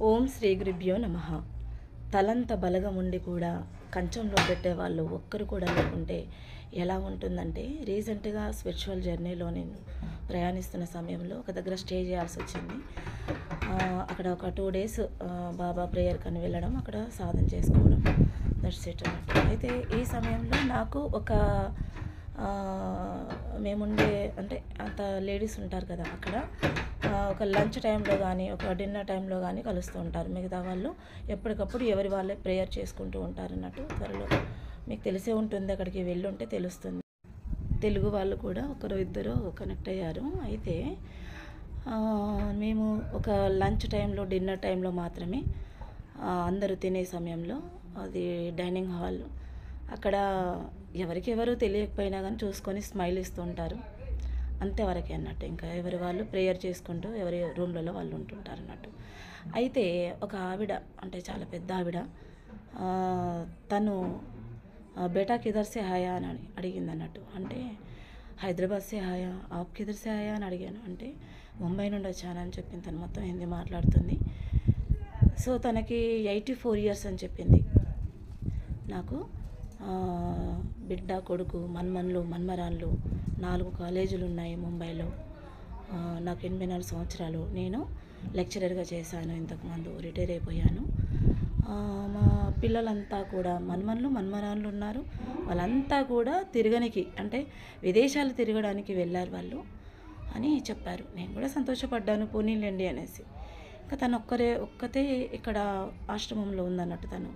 ఓం శ్రీ గురుభ్యో నమః. తలంత బలగం ఉండి కూడా కంచంలో పెట్టేవాళ్ళు ఒక్కరు కూడా లేకుంటే ఎలా ఉంటుందంటే, రీసెంట్గా స్పిరిచువల్ జర్నీలో నేను ప్రయాణిస్తున్న సమయంలో ఒక దగ్గర స్టే చేయాల్సి వచ్చింది. అక్కడ ఒక 2 days బాబా ప్రేయర్కి అని వెళ్ళడం, అక్కడ సాధన చేసుకోవడం, దట్స్ ఇట్ అన్నట్టు. అయితే ఈ సమయంలో నాకు ఒక మేముండే అంటే అంత లేడీస్ ఉంటారు కదా అక్కడ, ఒక లంచ్ టైంలో కానీ ఒక డిన్నర్ టైంలో కానీ కలుస్తూ ఉంటారు. మిగతా వాళ్ళు ఎప్పటికప్పుడు ఎవరి వాళ్ళే ప్రేయర్ చేసుకుంటూ ఉంటారు అన్నట్టు. త్వరలో మీకు తెలిసే ఉంటుంది, అక్కడికి వెళ్ళి ఉంటే తెలుస్తుంది. తెలుగు వాళ్ళు కూడా ఒకరు ఇద్దరు కనెక్ట్ అయ్యారు. అయితే మేము ఒక లంచ్ టైంలో డిన్నర్ టైంలో మాత్రమే అందరూ తినే సమయంలో, అది డైనింగ్ హాల్, అక్కడ ఎవరికెవరు తెలియకపోయినా కానీ చూసుకొని స్మైల్ ఇస్తూ ఉంటారు, అంతేవరకే అన్నట్టు. ఇంకా ఎవరి వాళ్ళు ప్రేయర్ చేసుకుంటూ ఎవరి రూమ్లలో వాళ్ళు ఉంటుంటారు అన్నట్టు. అయితే ఒక ఆవిడ, అంటే చాలా పెద్ద ఆవిడ, తను బేటా కిధర్ సే హాయా అని అడిగింది అన్నట్టు. అంటే హైదరాబాద్ సే హాయా, ఆప్ కిధర్ సే హాయా అని అడిగాను. అంటే ముంబై నుండి వచ్చానని చెప్పింది. తను మొత్తం హిందీ మాట్లాడుతుంది. సో తనకి 84 years అని చెప్పింది. నాకు బిడ్డ, కొడుకు, మన్మన్లు, మన్మరాన్లు, 4 కాలేజీలు ఉన్నాయి ముంబైలో. నాకు 84 సంవత్సరాలు. నేను లెక్చరర్గా చేశాను, ఇంతకుముందు రిటైర్ అయిపోయాను. మా పిల్లలంతా కూడా మన్మన్లు, మన్మరాన్లు ఉన్నారు. వాళ్ళంతా కూడా తిరగనికి, అంటే విదేశాలు తిరగడానికి వెళ్ళారు వాళ్ళు అని చెప్పారు. నేను కూడా సంతోషపడ్డాను, పోనీలేండి అనేసి. ఇంకా తను ఒక్కతే ఇక్కడ ఆశ్రమంలో ఉందన్నట్టు తను.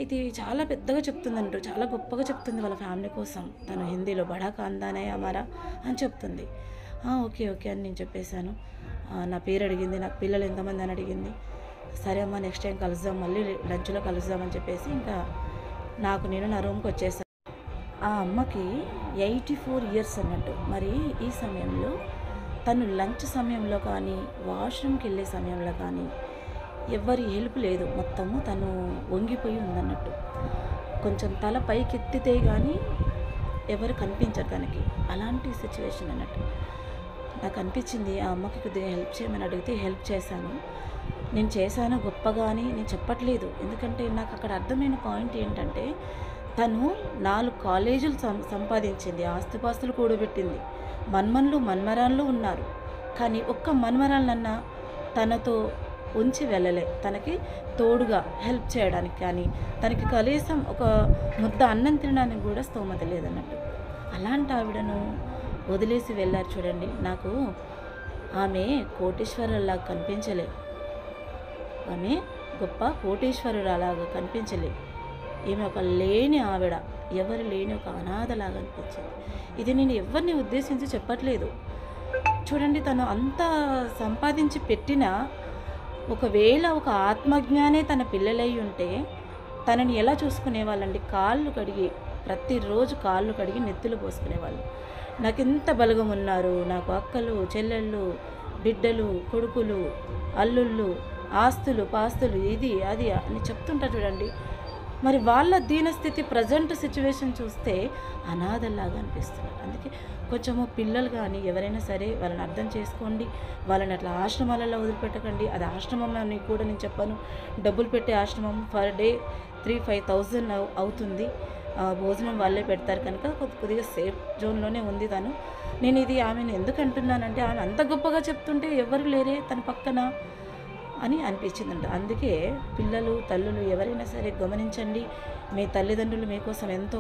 అయితే చాలా పెద్దగా చెప్తుందంటూ, చాలా గొప్పగా చెప్తుంది వాళ్ళ ఫ్యామిలీ కోసం. తను హిందీలో బడా ఖాందానే హమారా అని చెప్తుంది. ఓకే ఓకే అని నేను చెప్పేశాను. నా పేరు అడిగింది, నాకు పిల్లలు ఎంతమంది అని అడిగింది. సరే అమ్మ, నెక్స్ట్ టైం కలుద్దాం, మళ్ళీ లంచ్లో కలుద్దామని చెప్పేసి ఇంకా నేను నా రూమ్కి వచ్చేసాను. ఆ అమ్మకి 84 years అన్నట్టు. మరి ఈ సమయంలో తను లంచ్ సమయంలో కానీ వాష్రూమ్కి వెళ్ళే సమయంలో కానీ ఎవరి హెల్ప్ లేదు. మొత్తము తను వంగిపోయి ఉందన్నట్టు. కొంచెం తల పైకెత్తితే కానీ ఎవరు కనిపించరు తనకి, అలాంటి సిచ్యువేషన్ అన్నట్టు. నాకు అనిపించింది ఆ అమ్మకి కొద్దిగా హెల్ప్ చేయమని అడిగితే హెల్ప్ చేశాను. నేను చేశాను గొప్పగా అని నేను చెప్పట్లేదు. ఎందుకంటే నాకు అక్కడ అర్థమైన పాయింట్ ఏంటంటే, తను 4 కాలేజీలు సంపాదించింది, ఆస్తిపాస్తులు కూడబెట్టింది, మన్మన్లు, మన్మరాన్లు ఉన్నారు. కానీ ఒక్క మన్మరాలన్నా తనతో ఉంచి వెళ్ళలే, తనకి తోడుగా హెల్ప్ చేయడానికి కానీ, తనకి కనీసం ఒక ముద్ద అన్నం తినడానికి కూడా స్తోమత లేదన్నట్టు. అలాంటి ఆవిడను వదిలేసి వెళ్ళారు చూడండి. నాకు ఆమె కోటీశ్వరులాగా కనిపించలే, ఆమె గొప్ప కోటీశ్వరురాలాగా కనిపించలే. ఈమె ఒక లేని ఆవిడ, ఎవరు లేని ఒక అనాథలాగా అనిపించింది. ఇది నేను ఎవరిని ఉద్దేశించి చెప్పట్లేదు. చూడండి, తను అంత సంపాదించి పెట్టినా ఒకవేళ ఒక ఆత్మజ్ఞానే తన పిల్లలై ఉంటే తనని ఎలా చూసుకునేవాళ్ళండి? కాళ్ళు కడిగి, ప్రతిరోజు కాళ్ళు కడిగి నెత్తులు పోసుకునేవాళ్ళు. నాకు ఎంత బలగం ఉన్నారు, నాకు అక్కలు, చెల్లెళ్ళు, బిడ్డలు, కొడుకులు, అల్లుళ్ళు, ఆస్తులు పాస్తులు, ఇది అది అని చెప్తుంటా చూడండి. మరి వాళ్ళ దీనస్థితి, ప్రజెంట్ సిచ్యువేషన్ చూస్తే అనాథల్లాగా అనిపిస్తున్నారు. అందుకే కొంచెము పిల్లలు కానీ ఎవరైనా సరే వాళ్ళని అర్థం చేసుకోండి. వాళ్ళని అట్లా ఆశ్రమాలలో వదిలిపెట్టకండి. అది ఆశ్రమం అని కూడా నేను చెప్పాను. డబ్బులు పెట్టే ఆశ్రమం, పర్ డే 3-5,000 అవుతుంది. భోజనం వాళ్ళే పెడతారు కనుక కొద్దిగా సేఫ్ జోన్లోనే ఉంది తను. నేను ఇది ఆమెను ఎందుకు అంటున్నానంటే, ఆమె అంత గొప్పగా చెప్తుంటే ఎవరు లేరే తన పక్కన అని అనిపించిందంట. అందుకే పిల్లలు, తల్లులు ఎవరైనా సరే గమనించండి. మీ తల్లిదండ్రులు మీకోసం ఎంతో